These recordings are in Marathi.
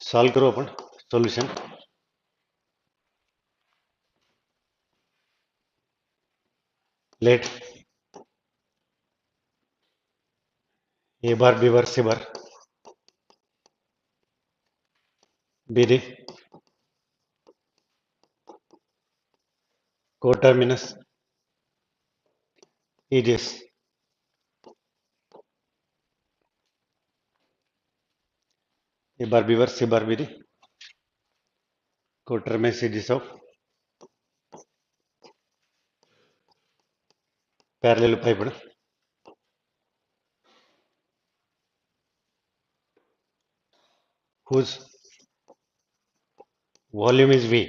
सॉल्व करू आपण solution. Let A bar B bar C bar B D coterminous edges A bar B bar C bar B D coterminous edges of parallelepiped whose volume is V.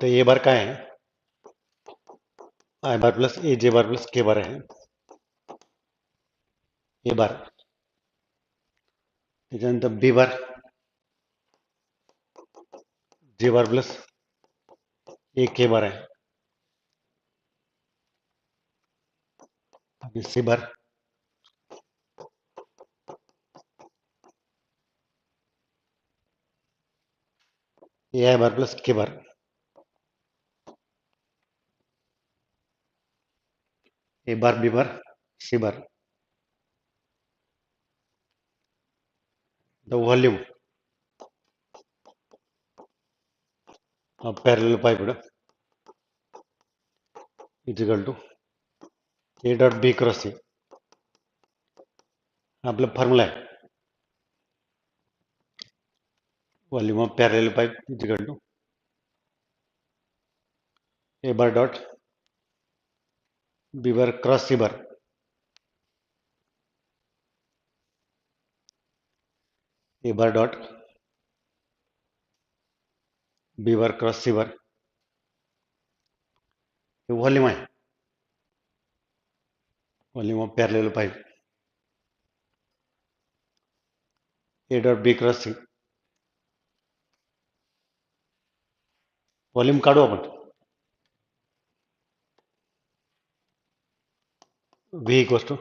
तो ए बार काय आहे आय बार प्लस ए जे बार प्लस के बार आहे ए बार. त्याच्यानंतर बी बार जे बार प्लस ए के बार आहे आणि c bar a i bar plus k bar. A bar B bar C bar. the volume of parallelepiped is equal to a dot b cross c. आपला फॉर्म्युला आहे volume of parallelepiped is equal to A bar dot B bar cross C bar. A bar dot B bar cross C bar हे व्हॉल्यूम आहे volume of parallelepiped A dot B cross C. Volume काढू आपण व्ही इक्वल्स टू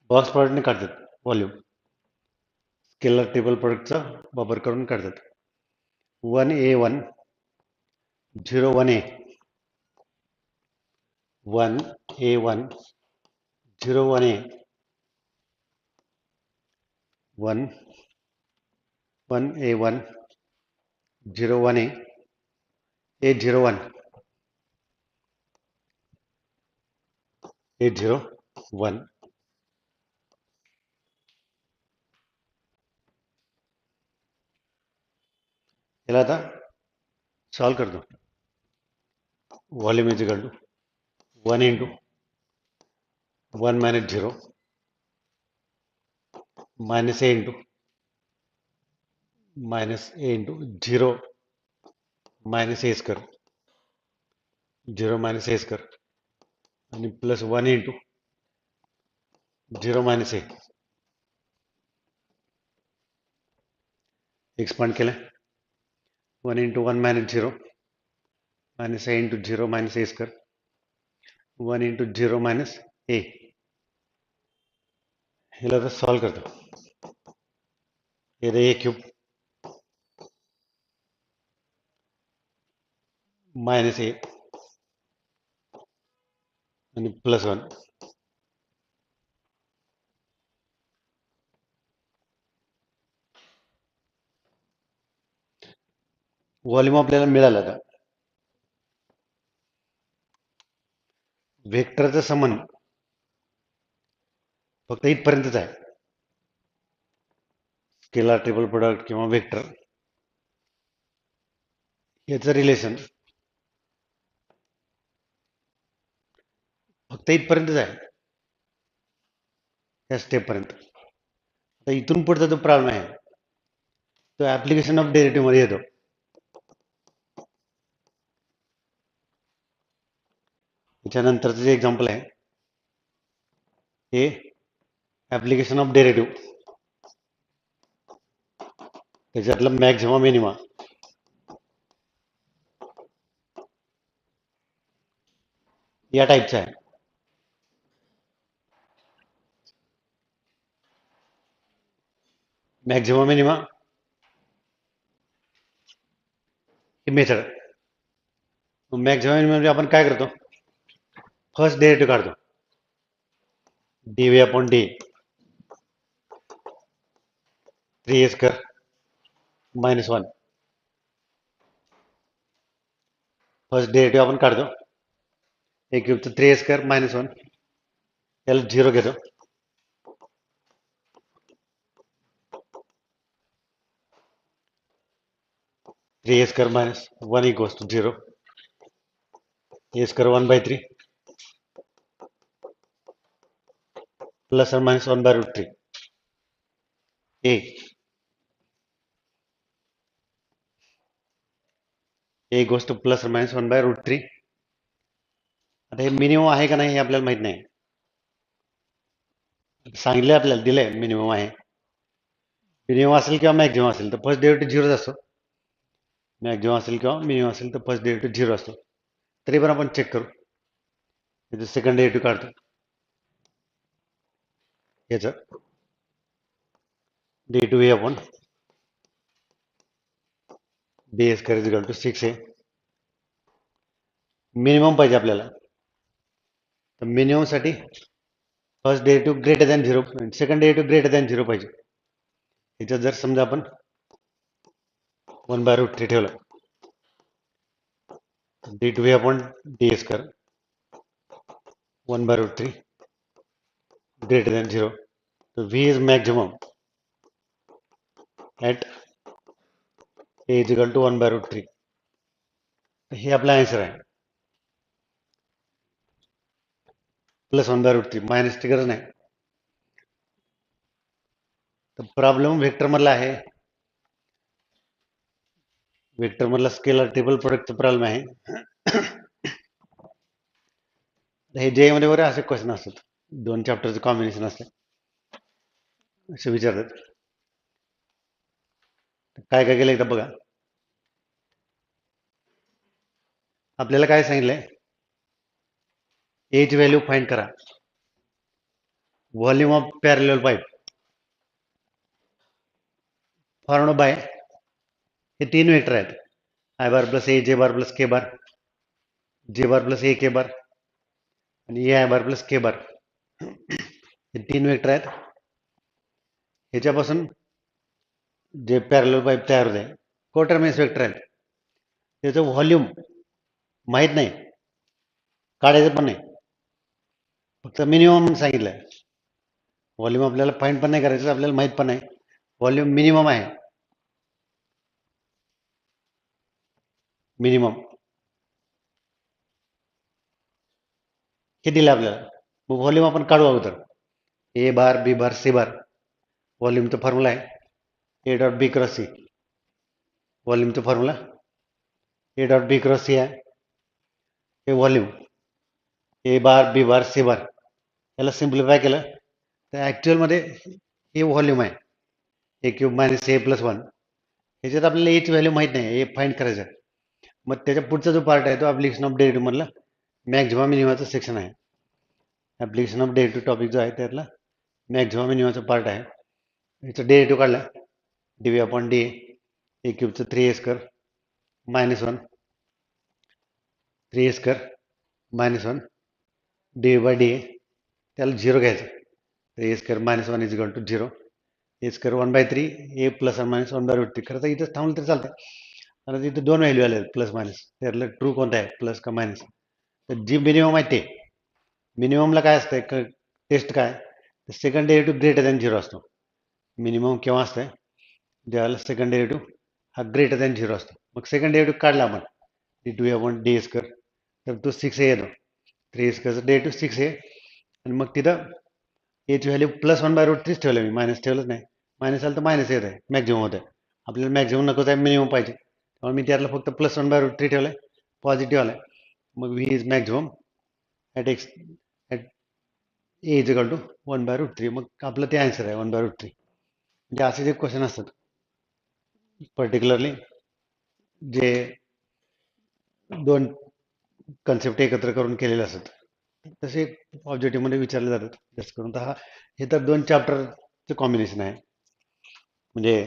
बॉक्स प्रॉडक्टने काढतात व्हॉल्यूम स्केलर टेबल प्रोडक्टचा वापर करून काढतात. 1A1 01A 1A1 01A 1A1 01A A01 A01. याला आता सॉल्व करतो. Volume is equal to 1 into 1 minus 0 minus a into minus a into 0 minus a square 0 minus a square आणि plus 1 into 0 minus a expand केलं 1 into 1 minus 0 minus a into 0 minus a square 1 into 0 minus a. ह्याला तर सॉल्व करतो. हे ए क्यूब मायनस ए आणि प्लस 1 व्हॉल्यूम आपल्याला मिळालं. का व्हेक्टरचा संबंध फक्त इथपर्यंतच आहे स्केलर ट्रिपल प्रोडक्ट किंवा व्हेक्टर याचं रिलेशन फक्त इथपर्यंतच आहे या स्टेपपर्यंत. आता इथून पुढचा जो प्रॉब्लेम आहे तो ऍप्लिकेशन ऑफ डेरिव्हेटिव्ह मध्ये येतो. त्याच्यानंतरचं जे एक्झाम्पल आहे हे ऍप्लिकेशन ऑफ डेरिव्हेटिव्ह त्याच्यातलं मॅक्झिमम मिनिमा या टाईपचा आहे. मॅक्झिमम मिनिमम ही मेथड. मॅक्झिमम मिनिमम म्हणजे आपण काय करतो, फर्स्ट डेरिव्हेटिव्ह काढतो, D V upon D 3a square minus 1. First derivative आपण काढतो, ए क्यूबचं 3a स्क्वेअर मायनस 1, त्याला 0 घेतो. 3a square minus 1 equals to 0. a square 1/3 plus और माइनस 1/√3. ए गोष्ट प्लस और मायनस 1/√3. आता हे मिनिमम आहे का नाही हे आपल्याला माहित नाही, सांगितले आपल्याला दिले मिनिमम आहे. मिनिमम असेल किंवा मॅक्झिमम असेल तर फर्स्ट डेरिव्हेटिव्ह 0 असतो, मॅक्झिमम असेल किंवा मिनिमम असेल तर फर्स्ट डेरिव्हेटिव्ह 0 असतो. तरी पण आपण चेक करू, याचं सेकंड डेरिव्हेटिव्ह काढतो, याचं d2a upon d square is equal to 6a. Minimum पाहिजे आपल्याला, तर मिनिमम साठी first derivative greater than 0, second derivative greater than 0 पाहिजे. याच्यात जर समजा आपण 1/√3 ठेवलं, d2a upon d square 1/√3 greater than 0. So V is maximum at a is equal to 1/√3. हे आपला आन्सर आहे, प्लस 1/√3, मायनसची गरज नाही. तर प्रॉब्लेम वेक्टर मधला आहे, वेक्टर मधला स्केलर टेबल प्रोडक्टचा प्रॉब्लेम आहे. हे जे मध्ये वगैरे असे क्वेश्चन असतात, 2 चॅप्टरचं कॉम्बिनेशन असते, असे विचारतात. काय काय केलं एकदा बघा. आपल्याला काय सांगितलंय, एच व्हॅल्यू फाइंड करा, volume of parallel pipe formed by, हे 3 वेक्टर आहेत, आय बार प्लस ए जे बार प्लस के बार, जे बार प्लस ए के बार आणि ए आय बार प्लस के बार. हे 3 वेक्टर आहेत. ह्याच्यापासून जे पॅरलल पाईप तयार होते, कोटरमेस वेक्टर आहेत, त्याचं व्हॉल्यूम माहीत नाही, काढायचं पण नाही, फक्त मिनिमम सांगितलंय. व्हॉल्यूम आपल्याला फाइंड पण नाही करायचं, आपल्याला माहित पण नाही, व्हॉल्यूम मिनिमम आहे, मिनिमम हे दिलं आपल्याला. मग व्हॉल्यूम आपण काढू अगोदर, ए बार बी बार सी बार, व्हॉल्यूमचा फॉर्म्युला आहे A dot B cross C, व्हॉल्यूमचा formula A dot B cross C आहे, हे व्हॉल्यूम ए बार बी बार सी बार. याला सिम्प्लिफाय केलं तर ॲक्च्युअलमध्ये हे व्हॉल्यूम आहे, ए क्यूब मायनस ए प्लस 1. ह्याच्यात आपल्याला एची व्हॅल्यू माहीत नाही, ए फाइंड करायचं. मग त्याच्या पुढचा जो पार्ट आहे तो ॲप्लिकेशन ऑफ डेरिव्हेटिव्ह मधला मॅक्झिमम मिनिममचा सेक्शन आहे. ॲप्लिकेशन ऑफ डेरिव्हेटिव्ह टॉपिक जो आहे त्यातला मॅक्झिमम मिनिममचा पार्ट आहे. याचं डेरिव्हेटिव्ह काढला, D V upon D A क्यूबचं 3a square minus 1, 3a square minus 1 D by D, त्याला 0 घ्यायचं, तर A square minus 1 is equal to 0. A square 1/3 A plus minus 1/√3. खरं तर इथंच थांबलं तर चालतं, कारण इथं 2 व्हॅल्यू आले प्लस मायनस, त्यातलं ट्रू कोणतं आहे, प्लस का मायनस. तर जी मिनिमम आहे ते, मिनिममला काय असतं, टेस्ट काय, सेकंड डेरिव्हेटिव्ह ग्रेटर दॅन 0 असतो. मिनिमम केव्हा असतं, ज्यावेळेला सेकंड डेरिव्हेटिव्ह हा ग्रेटर दॅन 0 असतो. मग सेकंड डेरिव्हेटिव्ह काढला आपण, d2 अपॉन डी स्क्वेअर, तर तो 6a येतो, 3a स्क्वेअरचं डेरिव्हेटिव्ह 6a. आणि मग तिथं एची व्हॅल्यू प्लस 1/√3 ठेवलं, मी मायनस ठेवलंच नाही, मायनस आलं तर मायनस येत आहे, मॅक्झिमम होत आहे. आपल्याला मॅक्झिमम नकोच आहे, मिनिमम पाहिजे, त्यामुळे मी त्यातलं फक्त प्लस 1/√3 ठेवलं आहे, पॉझिटिव्ह आलं. मग V is maximum at x at a is equal to 1/√3. मग आपलं ते आन्सर आहे 1/√3. म्हणजे असे जे क्वेश्चन असतात, पर्टिक्युलरली जे 2 कन्सेप्ट एकत्र करून केलेले असतात, तसे ऑब्जेक्टिव्हमध्ये विचारले जातात जास्त करून. तर हे तर दोन चॅप्टरचं कॉम्बिनेशन आहे, म्हणजे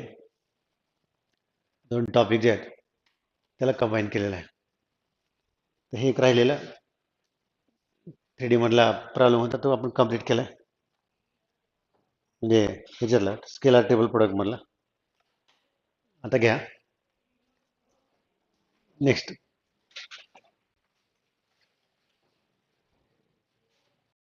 दोन टॉपिक जे आहेत त्याला कंबाईन केलेलं आहे. तर हे एक राहिलेलं 3D मधला प्रॉब्लेम होता तो आपण कम्प्लीट केला, म्हणजे ह्याच्यातला स्केलर टेबल प्रोडक्ट मधला. आता घ्या नेक्स्ट